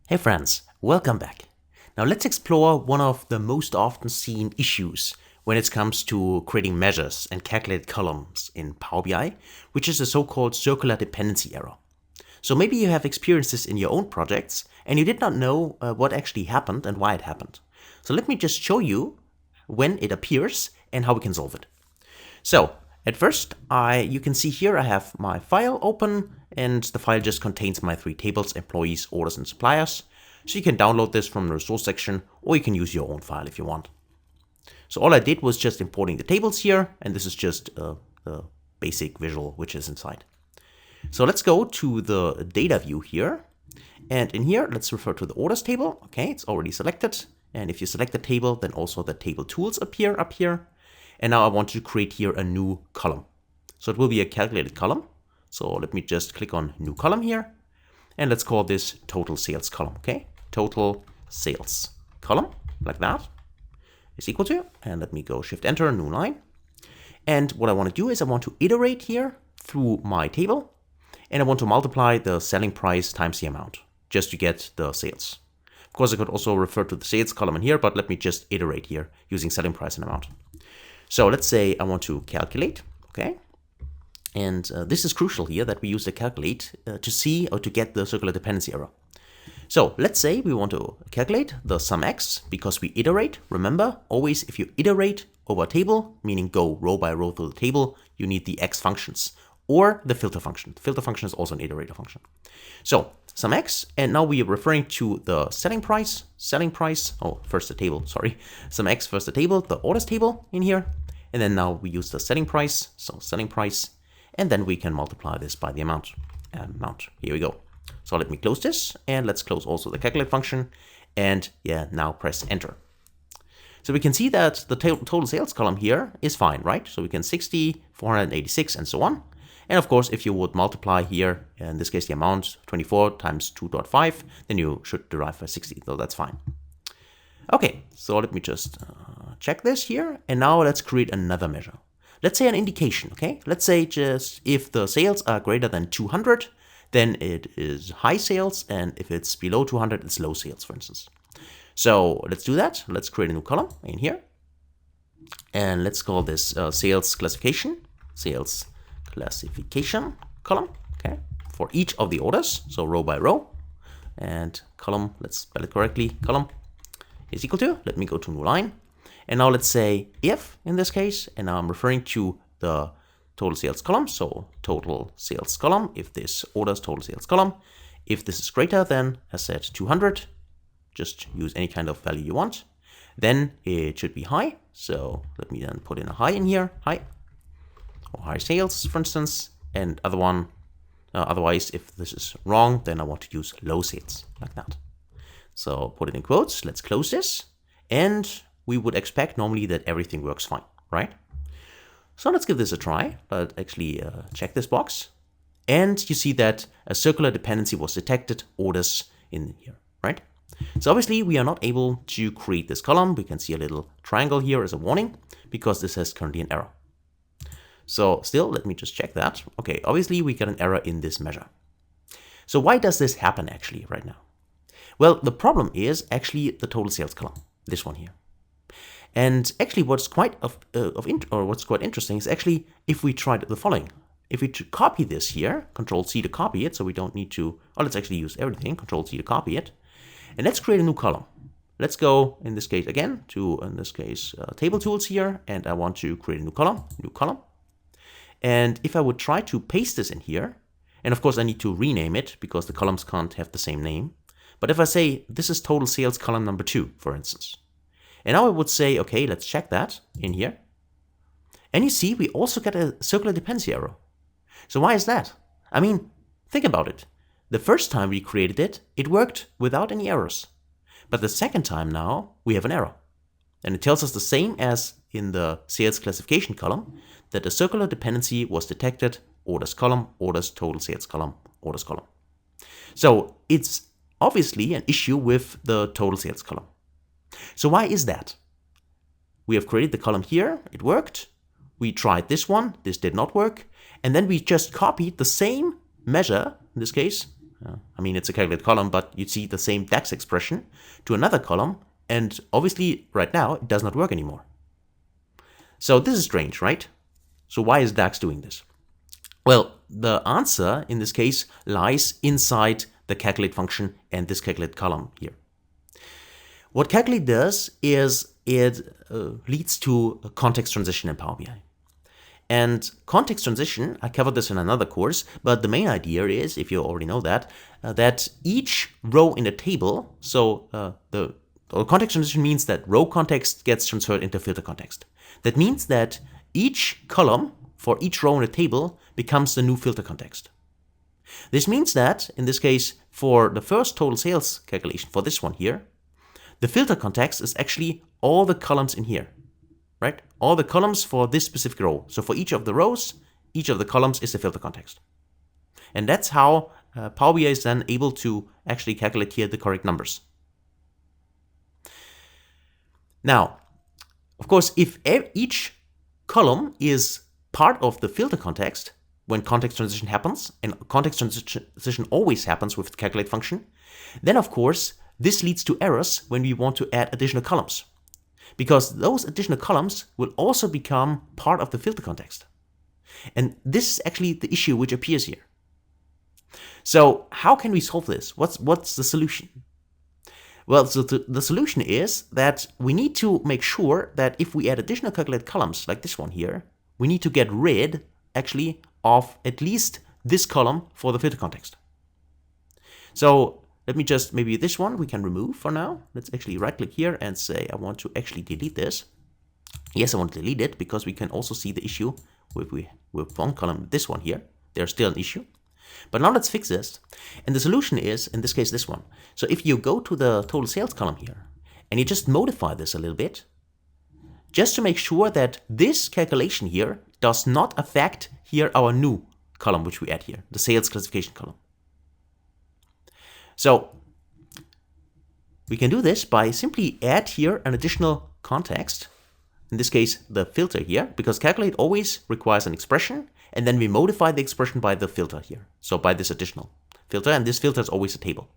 Hey friends, welcome back. Now let's explore one of the most often seen issues when it comes to creating measures and calculated columns in Power BI, which is a so-called circular dependency error. So maybe you have experienced this in your own projects and you did not know what actually happened and why it happened. So let me just show you when it appears and how we can solve it. So at first, you can see here I have my file open and the file just contains my three tables: employees, orders, and suppliers. So you can download this from the resource section or you can use your own file if you want. So all I did was just importing the tables here, and this is just the basic visual which is inside. So let's go to the data view here, and in here let's refer to the orders table. Okay, it's already selected, and if you select the table, then also the table tools appear up here. And now I want to create here a new column. So it will be a calculated column. So let me just click on new column here. And let's call this total sales column, okay? Total sales column, like that, is equal to, and let me go shift enter, new line. And what I want to do is I want to iterate here through my table. And I want to multiply the selling price times the amount, just to get the sales. Of course, I could also refer to the sales column in here, but let me just iterate here using selling price and amount. So let's say I want to calculate, okay? And this is crucial here that we use the calculate to see or to get the circular dependency error. So let's say we want to calculate the sum x because we iterate. Remember, always if you iterate over a table, meaning go row by row through the table, you need the x functions or the filter function. The filter function is also an iterator function. So sum x, and now we are referring to the selling price, first the table, sorry. Sum x first the table, the orders table in here. And then now we use the selling price, so selling price, and then we can multiply this by the amount. Here we go. So let me close this, and let's close also the calculate function, and yeah, now press enter. So we can see that the total sales column here is fine, right? So we can 60, 486, and so on. And of course, if you would multiply here, in this case the amount, 24 times 2.5, then you should derive by 60, so that's fine. Okay, so let me just check this here, and now let's create another measure. Let's say an indication, okay? Let's say just if the sales are greater than 200, then it is high sales, and if it's below 200, it's low sales, for instance. So let's do that. Let's create a new column in here, and let's call this sales classification column, okay, for each of the orders, so row by row, and column, let's spell it correctly, column is equal to, let me go to new line, and now let's say if, in this case, and now I'm referring to the total sales column, so total sales column, if this orders total sales column, if this is greater than, as said, 200, just use any kind of value you want, then it should be high, so let me then put in a high in here, high, or high sales, for instance, and otherwise, if this is wrong, then I want to use low sales, like that. So put it in quotes, let's close this, and we would expect normally that everything works fine, right? So let's give this a try, but actually check this box, and you see that a circular dependency was detected, orders in here, right? So obviously we are not able to create this column. We can see a little triangle here as a warning because this has currently an error. So still, let me just check that. Okay, obviously we got an error in this measure. So why does this happen actually right now? Well, the problem is actually the total sales column, this one here. And actually what's quite interesting is actually if we tried the following. If we copy this here, Control C to copy it, so we don't need to, let's actually use everything, Control C to copy it. And let's create a new column. Let's go, in this case again, to, table tools here, and I want to create a new column. And if I would try to paste this in here, and of course I need to rename it because the columns can't have the same name. But if I say this is total sales column number 2, for instance, and now I would say, okay, let's check that in here. And you see, we also get a circular dependency error. So why is that? I mean, think about it. The first time we created it, it worked without any errors. But the second time now, we have an error. And it tells us the same as in the sales classification column, that the circular dependency was detected, orders column, orders total sales column, orders column. So it's obviously an issue with the total sales column. So why is that? We have created the column here, it worked. We tried this one, this did not work. And then we just copied the same measure, in this case, I mean, it's a calculated column, but you see the same DAX expression to another column, and obviously right now it does not work anymore. So this is strange, right? So why is DAX doing this? Well, the answer in this case lies inside the calculate function and this calculate column here. What calculate does is it leads to a context transition in Power BI. And context transition, I covered this in another course, but the main idea is, if you already know that, that each row in a table, so the context transition means that row context gets transferred into filter context. That means that each column for each row in a table becomes the new filter context. This means that, in this case, for the first total sales calculation, for this one here, the filter context is actually all the columns in here. Right? All the columns for this specific row. So for each of the rows, each of the columns is the filter context. And that's how Power BI is then able to actually calculate here the correct numbers. Now, of course, if each column is part of the filter context, when context transition happens, and context transition always happens with the calculate function, then of course, this leads to errors when we want to add additional columns. Because those additional columns will also become part of the filter context. And this is actually the issue which appears here. So how can we solve this? What's the solution? Well, so the solution is that we need to make sure that if we add additional calculate columns, like this one here, we need to get rid, actually, of at least this column for the filter context. So let me just, maybe this one we can remove for now. Let's actually right click here and say I want to actually delete this. Yes, I want to delete it because we can also see the issue with one column, this one here. There's still an issue. But now let's fix this. And the solution is, in this case, this one. So if you go to the total sales column here and you just modify this a little bit, just to make sure that this calculation here does not affect here our new column which we add here, the sales classification column. So we can do this by simply add here an additional context, in this case the filter here, because calculate always requires an expression, and then we modify the expression by the filter here, so by this additional filter, and this filter is always a table.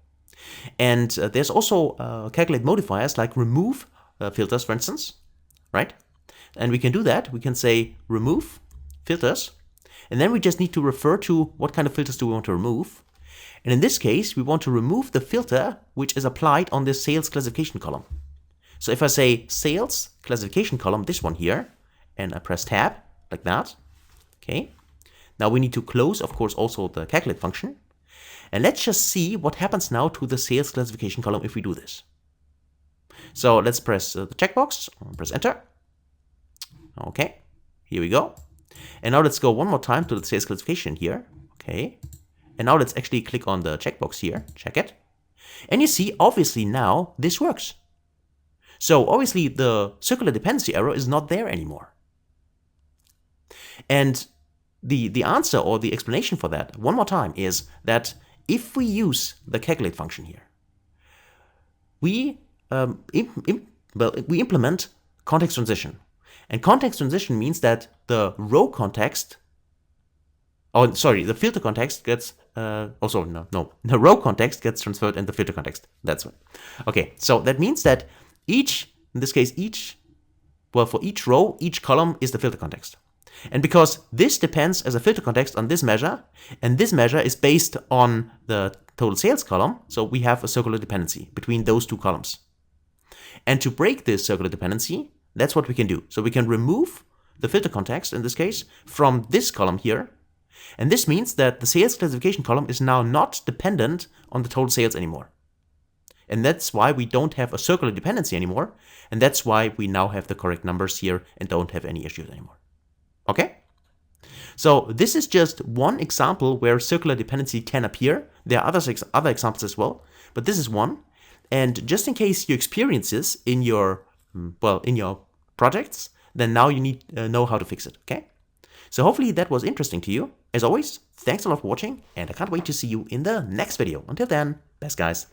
And there's also calculate modifiers like remove filters, for instance, right? And we can do that. We can say remove filters, and then we just need to refer to what kind of filters do we want to remove. And in this case, we want to remove the filter which is applied on this sales classification column. So if I say sales classification column, this one here, and I press tab like that, okay. Now we need to close, of course, also the calculate function. And let's just see what happens now to the sales classification column if we do this. So let's press the checkbox, press enter. Okay, here we go. And now let's go one more time to the sales classification here. Okay. And now let's actually click on the checkbox here, check it. And you see, obviously now this works. So obviously the circular dependency error is not there anymore. And the answer or the explanation for that, one more time, is that if we use the calculate function here, we implement context transition. And context transition means that the row context, oh, sorry, the filter context gets, the row context gets transferred in the filter context. That's right. Okay, so that means that each, in this case, for each row, each column is the filter context. And because this depends as a filter context on this measure, and this measure is based on the total sales column, so we have a circular dependency between those two columns. And to break this circular dependency, that's what we can do. So we can remove the filter context, in this case, from this column here. And this means that the sales classification column is now not dependent on the total sales anymore. And that's why we don't have a circular dependency anymore. And that's why we now have the correct numbers here and don't have any issues anymore. Okay? So this is just one example where circular dependency can appear. There are other examples as well, but this is one. And just in case you experience this in your, in your projects, then now you need to know how to fix it, okay? So hopefully that was interesting to you. As always, thanks a lot for watching, and I can't wait to see you in the next video. Until then, best guys.